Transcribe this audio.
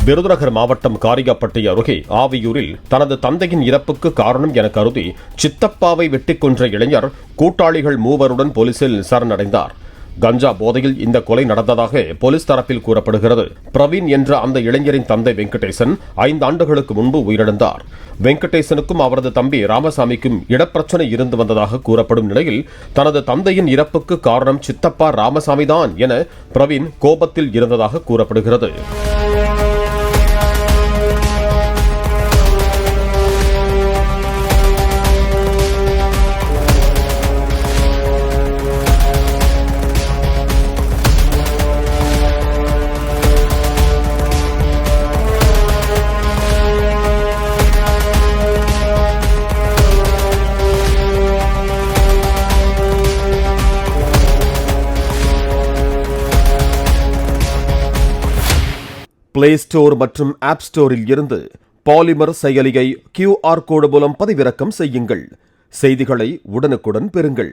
விருதுநகர் மாவட்டம் காரியாப்பட்டி அருகே ஆவியூரில் தனது தந்தையின் இறப்புக்கு காரணம் என கருதி சித்தப்பாவை வெட்டிக் கொன்ற இளைஞர் கூட்டாளிகள் மூவருடன் போலீசில் சரணடைந்தார். கஞ்சா போதையில் இந்த கொலை நடந்ததாக போலீஸ் தரப்பில் கூறப்படுகிறது. பிரவீன் என்ற அந்த இளைஞரின் தந்தை வெங்கடேசன் 5 ஆண்டுகளுக்கு முன்பு உயிரிழந்தார். வெங்கடேசனுக்கும் அவரது தம்பி ராமசாமிக்கும் இடப்பிரச்சனை இருந்து வந்ததாக கூறப்படும் நிலையில் தனது தந்தையின் இறப்புக்கு காரணம் சித்தப்பா ராமசாமிதான் என பிரவீன் கோபத்தில் இருந்ததாக கூறப்படுகிறது. பிளே ஸ்டோர் மற்றும் ஆப் ஸ்டோரில் இருந்து பாலிமர் செயலியை QR கோடு மூலம் பதிவிறக்கம் செய்யுங்கள். செய்திகளை உடனுக்குடன் பெறுங்கள்.